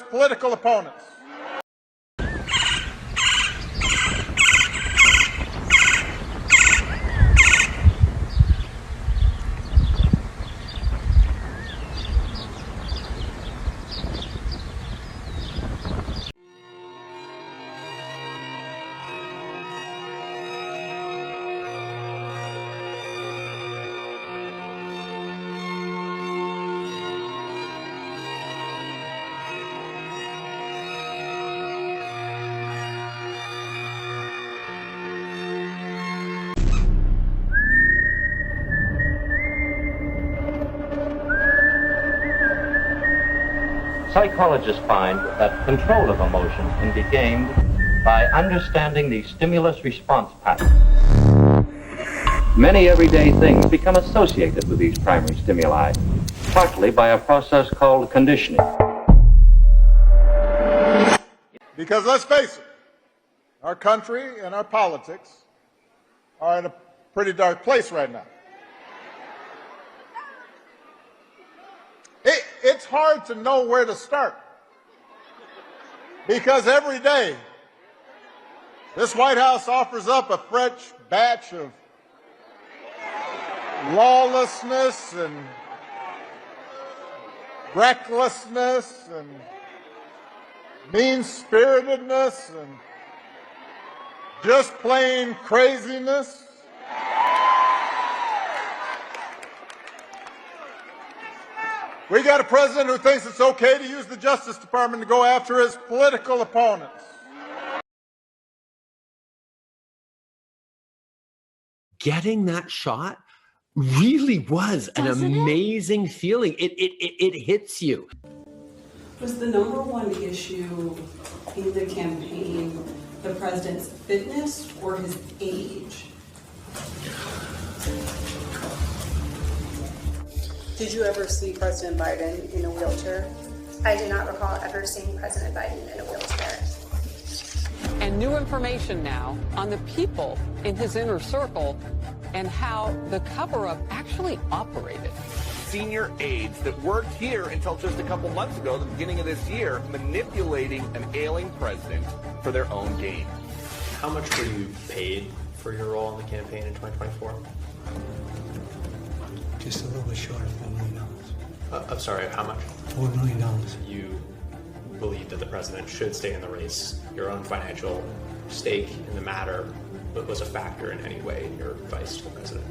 Political opponents. Psychologists find that control of emotions can be gained by understanding the stimulus-response pattern. Many everyday things become associated with these primary stimuli, partly by a process called conditioning. Because let's face it, our country and our politics are in a pretty dark place right now. It's hard to know where to start because every day this White House offers up a fresh batch of lawlessness and recklessness and mean-spiritedness and just plain craziness. We got a president who thinks it's okay to use the Justice Department to go after his political opponents. Getting that shot really was an amazing feeling. It hits you. Was the number one issue in the campaign the president's fitness or his age? Did you ever see President Biden in a wheelchair? I do not recall ever seeing President Biden in a wheelchair. And new information now on the people in his inner circle and how the cover-up actually operated. Senior aides that worked here until just a couple months ago, the beginning of this year, manipulating an ailing president for their own gain. How much were you paid for your role in the campaign in 2024? Just a little bit short of $4 million. I'm sorry, how much? $4 million. You believe that the president should stay in the race. Your own financial stake in the matter was a factor in any way in your advice to the president?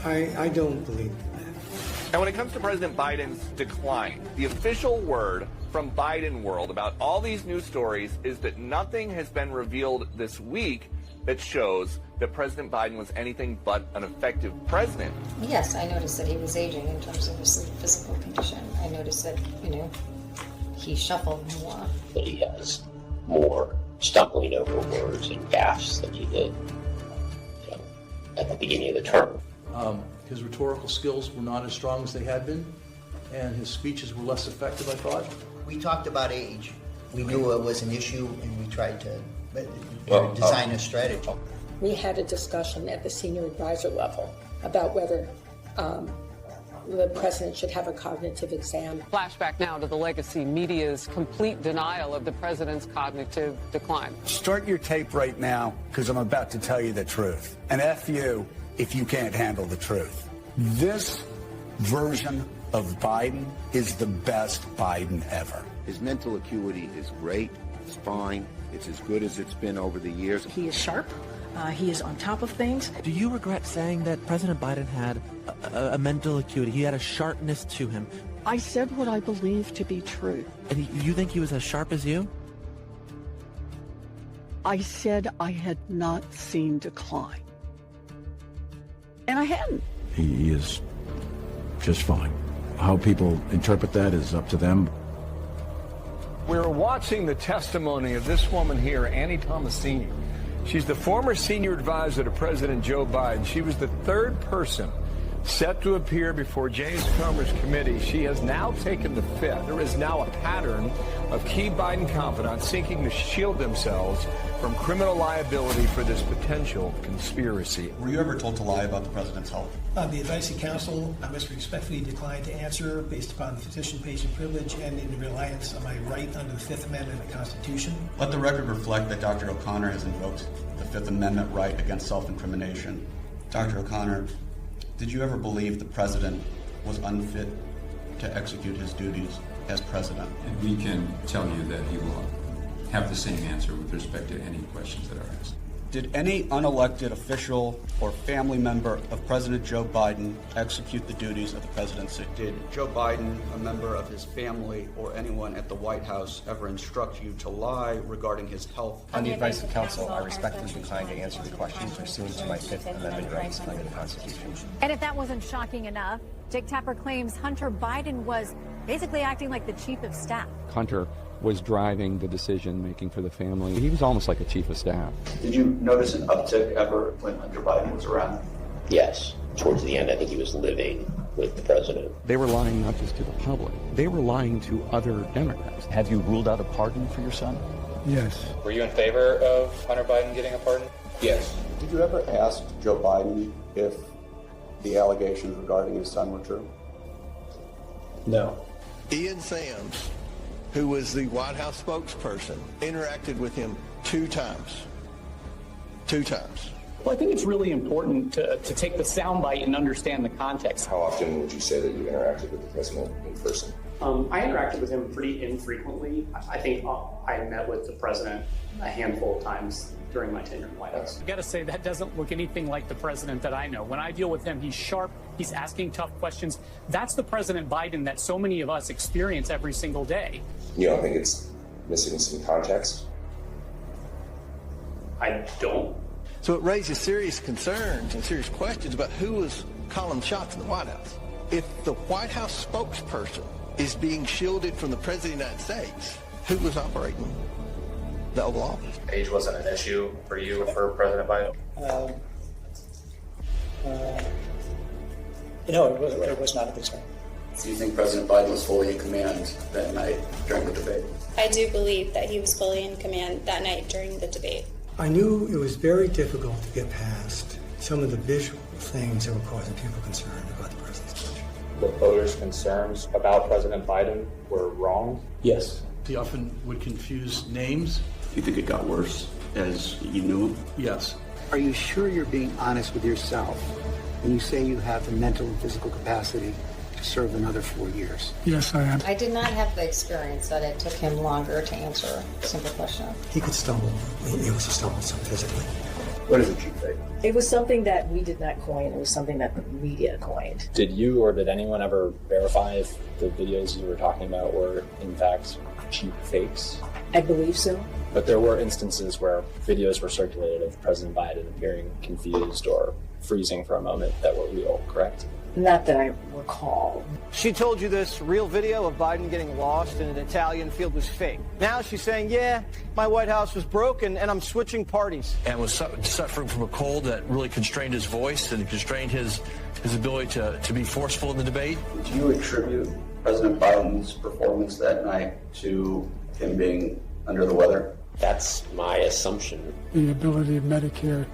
I don't believe that. And when it comes to President Biden's decline, the official word from Biden World about all these news stories is that nothing has been revealed this week that shows that President Biden was anything but an effective president. Yes, I noticed that he was aging in terms of his physical condition. I noticed that, he shuffled more. That he has more stumbling over words and gaffes than he did at the beginning of the term. His rhetorical skills were not as strong as they had been, and his speeches were less effective, I thought. We talked about age. We knew it was an issue, and we tried to design a strategy. We had a discussion at the senior advisor level about whether the president should have a cognitive exam. Flashback now to the legacy media's complete denial of the president's cognitive decline. Start your tape right now, because I'm about to tell you the truth. And F you if you can't handle the truth. This version of Biden is the best Biden ever. His mental acuity is great. It's fine. It's as good as it's been over the years. He is sharp. He is on top of things. Do you regret saying that President Biden had a mental acuity? He had a sharpness to him. I said what I believe to be true. And you think he was as sharp as you? I said I had not seen decline. And I hadn't. He is just fine. How people interpret that is up to them. We're watching the testimony of this woman here, Annie Tomasini. She's the former senior advisor to President Joe Biden. She was the third person Set to appear before James Comer's committee, she has now taken the fifth. There is now a pattern of key Biden confidants seeking to shield themselves from criminal liability for this potential conspiracy. Were you ever told to lie about the president's health? The advice of counsel, I must respectfully decline to answer based upon the physician patient privilege and in reliance on my right under the Fifth Amendment of the Constitution. Let the record reflect that Dr. O'Connor has invoked the Fifth Amendment right against self-incrimination. Dr. O'Connor, did you ever believe the president was unfit to execute his duties as president? And we can tell you that he will have the same answer with respect to any questions that are asked. Did any unelected official or family member of President Joe Biden execute the duties of the presidency? Did Joe Biden, a member of his family, or anyone at the White House ever instruct you to lie regarding his health? On the advice of counsel, I respectfully decline to answer the questions pursuant to my Fifth Amendment rights under the Constitution. And if that wasn't shocking enough, Dick Tapper claims Hunter Biden was basically acting like the chief of staff. Hunter was driving the decision making for the family. He was almost like a chief of staff. Did you notice an uptick ever when Hunter Biden was around? Yes. Towards the end, I think he was living with the president. They were lying not just to the public, they were lying to other Democrats. Have you ruled out a pardon for your son? Yes. Were you in favor of Hunter Biden getting a pardon? Yes. Did you ever ask Joe Biden if the allegations regarding his son were true? No. Ian Sams, who was the White House spokesperson, interacted with him 2 times. 2 times. Well, I think it's really important to take the soundbite and understand the context. How often would you say that you interacted with the president in person? I interacted with him pretty infrequently. I think I met with the president a handful of times during my tenure in the White House. I got to say, that doesn't look anything like the president that I know. When I deal with him, he's sharp, he's asking tough questions. That's the President Biden that so many of us experience every single day. You don't think it's missing some context? I don't. So it raises serious concerns and serious questions about who was calling shots in the White House. If the White House spokesperson is being shielded from the President of the United States, who was operating the Oval Office? Age wasn't an issue for you or for President Biden? No, it was not a concern. Do you think President Biden was fully in command that night during the debate? I do believe that he was fully in command that night during the debate. I knew it was very difficult to get past some of the visual things that were causing people concern about the president's speech. The voters' concerns about President Biden were wrong? Yes. He often would confuse names. Do you think it got worse as you knew him? Yes. Are you sure you're being honest with yourself when you say you have the mental and physical capacity to serve another 4 years? Yes, I am. I did not have the experience that it took him longer to answer a simple question. He could stumble. It was a stumble physically. What is it you think? It was something that we did not coin. It was something that the media coined. Did you or did anyone ever verify if the videos you were talking about were in fact cheap fakes? I believe so. But there were instances where videos were circulated of President Biden appearing confused or freezing for a moment that were real, correct? Not that I recall. She told you this real video of Biden getting lost in an Italian field was fake. Now she's saying, yeah, my White House was broken and I'm switching parties. And was suffering from a cold that really constrained his voice and constrained his ability to be forceful in the debate. Do you attribute President Biden's performance that night to him being under the weather? That's my assumption. The ability of Medicare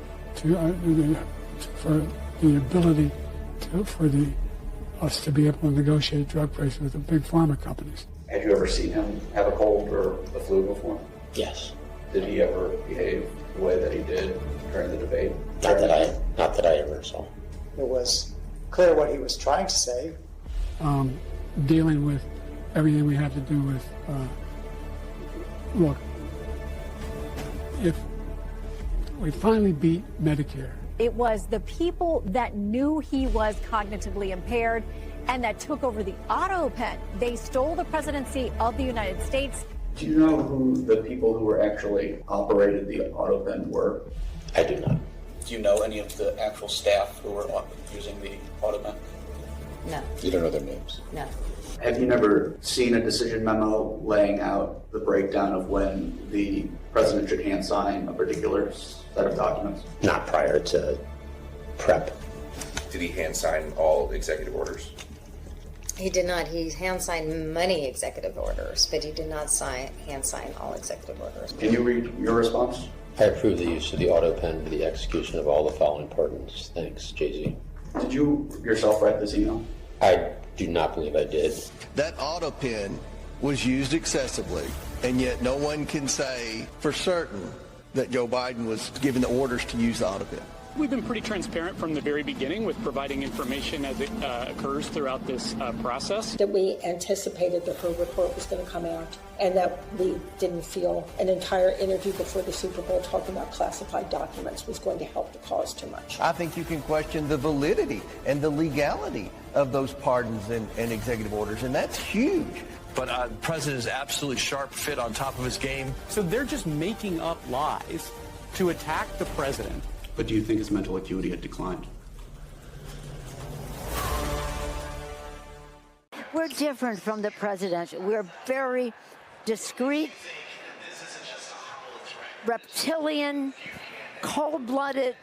for us to be able to negotiate drug prices with the big pharma companies. Had you ever seen him have a cold or the flu before? Yes. Did he ever behave the way that he did during the debate? Not that I ever saw. It was clear what he was trying to say. Dealing with everything we have to do with, look, if we finally beat Medicare. It was the people that knew he was cognitively impaired and that took over the auto pen. They stole the presidency of the United States. Do you know who the people who were actually operated the auto pen were? I do not. Do you know any of the actual staff who were using the auto pen? No. You don't know their names? No. Have you never seen a decision memo laying out the breakdown of when the president should hand sign a particular set of documents? Not prior to prep. Did he hand sign all executive orders? He did not. He hand-signed many executive orders, but he did not hand-sign all executive orders. Can you read your response? I approve the use of the auto pen for the execution of all the following pardons. Thanks, Jay-Z. Did you yourself write this email? I do not believe I did. That auto pen was used excessively, and yet no one can say for certain that Joe Biden was given the orders to use the auto pen. We've been pretty transparent from the very beginning with providing information as it occurs throughout this process. That we anticipated that her report was going to come out, and that we didn't feel an entire interview before the Super Bowl talking about classified documents was going to help the cause too much. I think you can question the validity and the legality of those pardons and executive orders, and that's huge. But the president is absolutely sharp, fit, on top of his game. So they're just making up lies to attack the president. But do you think his mental acuity had declined? We're different from the president. We're very discreet, reptilian, cold-blooded.